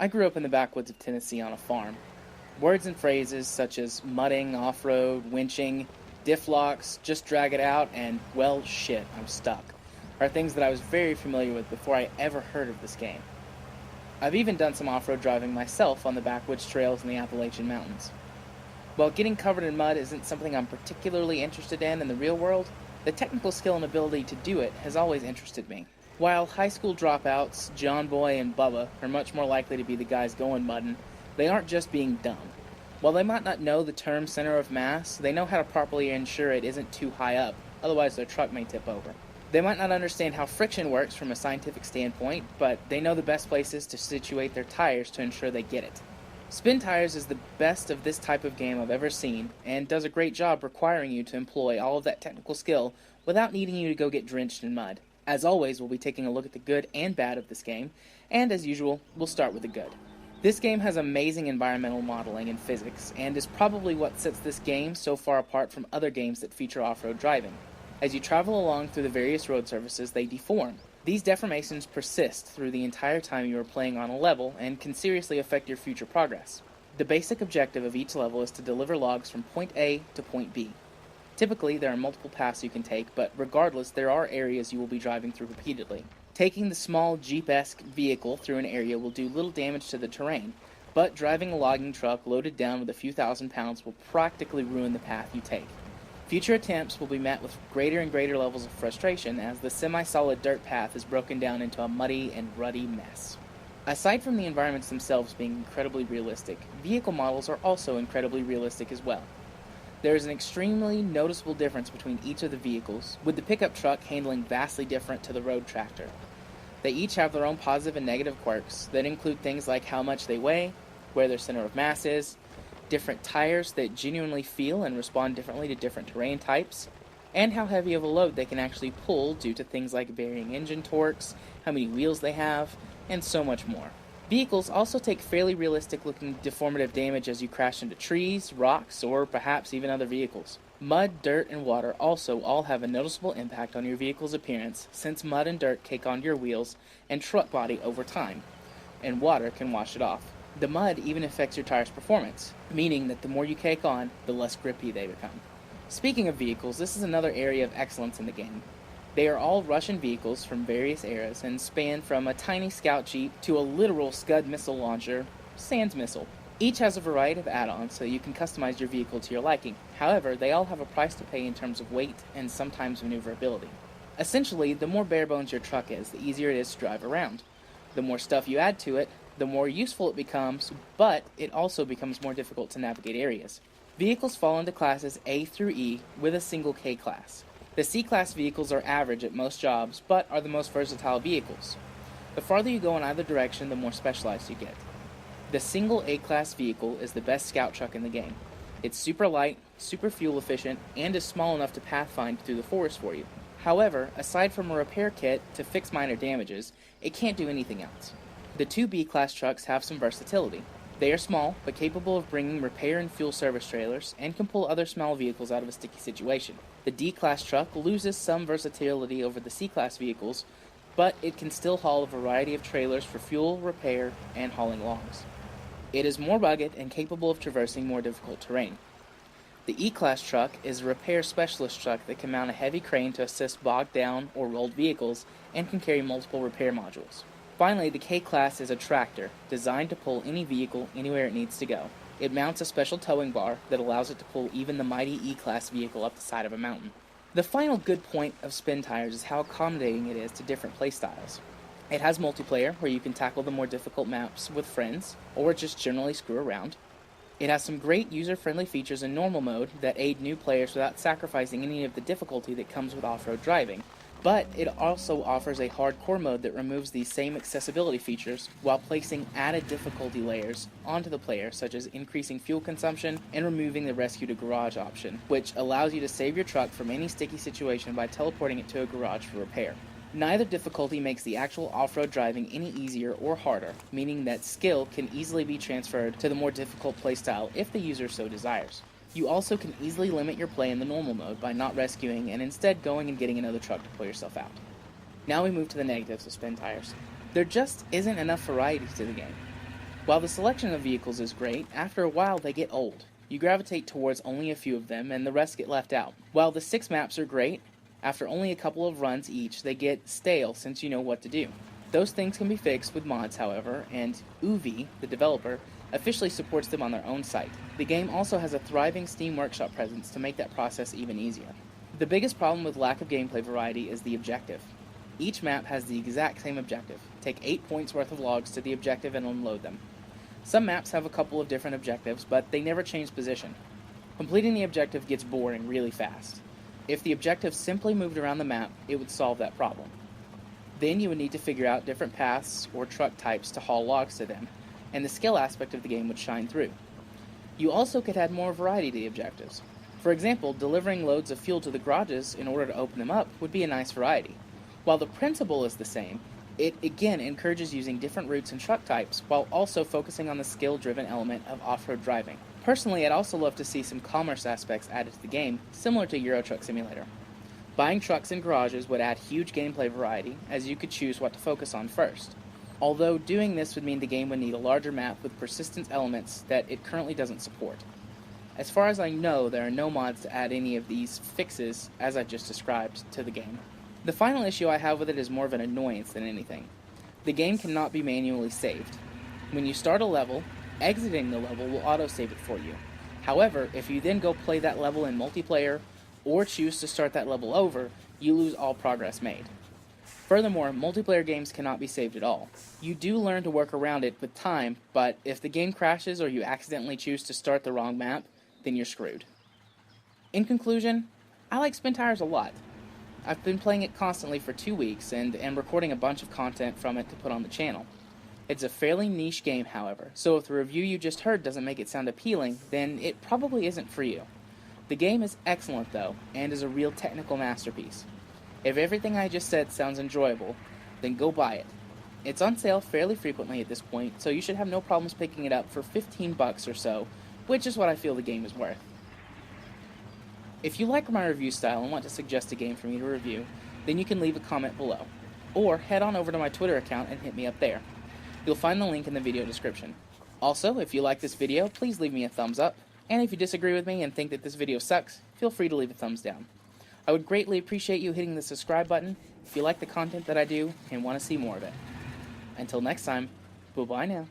I grew up in the backwoods of Tennessee on a farm. Words and phrases such as mudding, off-road, winching, diff locks, just drag it out, and, well, shit, I'm stuck, are things that I was very familiar with before I ever heard of this game. I've even done some off-road driving myself on the backwoods trails in the Appalachian Mountains. While getting covered in mud isn't something I'm particularly interested in the real world, the technical skill and ability to do it has always interested me. While high school dropouts, John Boy and Bubba, are much more likely to be the guys going mudding, they aren't just being dumb. While they might not know the term center of mass, they know how to properly ensure it isn't too high up, otherwise their truck may tip over. They might not understand how friction works from a scientific standpoint, but they know the best places to situate their tires to ensure they get it. Spintires is the best of this type of game I've ever seen, and does a great job requiring you to employ all of that technical skill without needing you to go get drenched in mud. As always, we'll be taking a look at the good and bad of this game, and as usual, we'll start with the good. This game has amazing environmental modeling and physics, and is probably what sets this game so far apart from other games that feature off-road driving. As you travel along through the various road surfaces, they deform. These deformations persist through the entire time you are playing on a level, and can seriously affect your future progress. The basic objective of each level is to deliver logs from point A to point B. Typically, there are multiple paths you can take, but regardless, there are areas you will be driving through repeatedly. Taking the small Jeep-esque vehicle through an area will do little damage to the terrain, but driving a logging truck loaded down with a few thousand pounds will practically ruin the path you take. Future attempts will be met with greater and greater levels of frustration as the semi-solid dirt path is broken down into a muddy and rutty mess. Aside from the environments themselves being incredibly realistic, vehicle models are also incredibly realistic as well. There is an extremely noticeable difference between each of the vehicles, with the pickup truck handling vastly different to the road tractor. They each have their own positive and negative quirks that include things like how much they weigh, where their center of mass is, different tires that genuinely feel and respond differently to different terrain types, and how heavy of a load they can actually pull due to things like varying engine torques, how many wheels they have, and so much more. Vehicles also take fairly realistic-looking deformative damage as you crash into trees, rocks, or perhaps even other vehicles. Mud, dirt, and water also all have a noticeable impact on your vehicle's appearance, since mud and dirt cake onto your wheels and truck body over time, and water can wash it off. The mud even affects your tire's performance, meaning that the more you cake on, the less grippy they become. Speaking of vehicles, this is another area of excellence in the game. They are all Russian vehicles from various eras and span from a tiny scout jeep to a literal Scud missile launcher, Sands missile. Each has a variety of add-ons so you can customize your vehicle to your liking. However, they all have a price to pay in terms of weight and sometimes maneuverability. Essentially, the more bare bones your truck is, the easier it is to drive around. The more stuff you add to it, the more useful it becomes, but it also becomes more difficult to navigate areas. Vehicles fall into classes A through E with a single K class. The C-Class vehicles are average at most jobs, but are the most versatile vehicles. The farther you go in either direction, the more specialized you get. The single A-Class vehicle is the best scout truck in the game. It's super light, super fuel efficient, and is small enough to pathfind through the forest for you. However, aside from a repair kit to fix minor damages, it can't do anything else. The two B-Class trucks have some versatility. They are small, but capable of bringing repair and fuel service trailers, and can pull other small vehicles out of a sticky situation. The D-Class truck loses some versatility over the C-Class vehicles, but it can still haul a variety of trailers for fuel, repair, and hauling logs. It is more rugged and capable of traversing more difficult terrain. The E-Class truck is a repair specialist truck that can mount a heavy crane to assist bogged down or rolled vehicles, and can carry multiple repair modules. Finally, the K-Class is a tractor, designed to pull any vehicle anywhere it needs to go. It mounts a special towing bar that allows it to pull even the mighty E-Class vehicle up the side of a mountain. The final good point of Spintires is how accommodating it is to different playstyles. It has multiplayer, where you can tackle the more difficult maps with friends, or just generally screw around. It has some great user-friendly features in normal mode that aid new players without sacrificing any of the difficulty that comes with off-road driving. But it also offers a hardcore mode that removes these same accessibility features while placing added difficulty layers onto the player, such as increasing fuel consumption and removing the rescue to garage option, which allows you to save your truck from any sticky situation by teleporting it to a garage for repair. Neither difficulty makes the actual off-road driving any easier or harder, meaning that skill can easily be transferred to the more difficult playstyle if the user so desires. You also can easily limit your play in the normal mode by not rescuing and instead going and getting another truck to pull yourself out. Now we move to the negatives of Spintires. There just isn't enough variety to the game. While the selection of vehicles is great, after a while they get old. You gravitate towards only a few of them, and the rest get left out. While the 6 maps are great, after only a couple of runs each, they get stale since you know what to do. Those things can be fixed with mods, however, and Uvi, the developer, officially supports them on their own site. The game also has a thriving Steam Workshop presence to make that process even easier. The biggest problem with lack of gameplay variety is the objective. Each map has the exact same objective. Take 8 points worth of logs to the objective and unload them. Some maps have a couple of different objectives, but they never change position. Completing the objective gets boring really fast. If the objective simply moved around the map, it would solve that problem. Then you would need to figure out different paths or truck types to haul logs to them, and the skill aspect of the game would shine through. You also could add more variety to the objectives. For example, delivering loads of fuel to the garages in order to open them up would be a nice variety. While the principle is the same, it again encourages using different routes and truck types while also focusing on the skill-driven element of off-road driving. Personally, I'd also love to see some commerce aspects added to the game, similar to Euro Truck Simulator. Buying trucks in garages would add huge gameplay variety, as you could choose what to focus on first. Although doing this would mean the game would need a larger map with persistence elements that it currently doesn't support. As far as I know, there are no mods to add any of these fixes, as I just described, to the game. The final issue I have with it is more of an annoyance than anything. The game cannot be manually saved. When you start a level, exiting the level will autosave it for you. However, if you then go play that level in multiplayer, or choose to start that level over, you lose all progress made. Furthermore, multiplayer games cannot be saved at all. You do learn to work around it with time, but if the game crashes or you accidentally choose to start the wrong map, then you're screwed. In conclusion, I like Spintires a lot. I've been playing it constantly for 2 weeks and am recording a bunch of content from it to put on the channel. It's a fairly niche game, however, so if the review you just heard doesn't make it sound appealing, then it probably isn't for you. The game is excellent though, and is a real technical masterpiece. If everything I just said sounds enjoyable, then go buy it. It's on sale fairly frequently at this point, so you should have no problems picking it up for $15 or so, which is what I feel the game is worth. If you like my review style and want to suggest a game for me to review, then you can leave a comment below, or head on over to my Twitter account and hit me up there. You'll find the link in the video description. Also, if you like this video, please leave me a thumbs up, and if you disagree with me and think that this video sucks, feel free to leave a thumbs down. I would greatly appreciate you hitting the subscribe button if you like the content that I do and want to see more of it. Until next time, bye-bye now.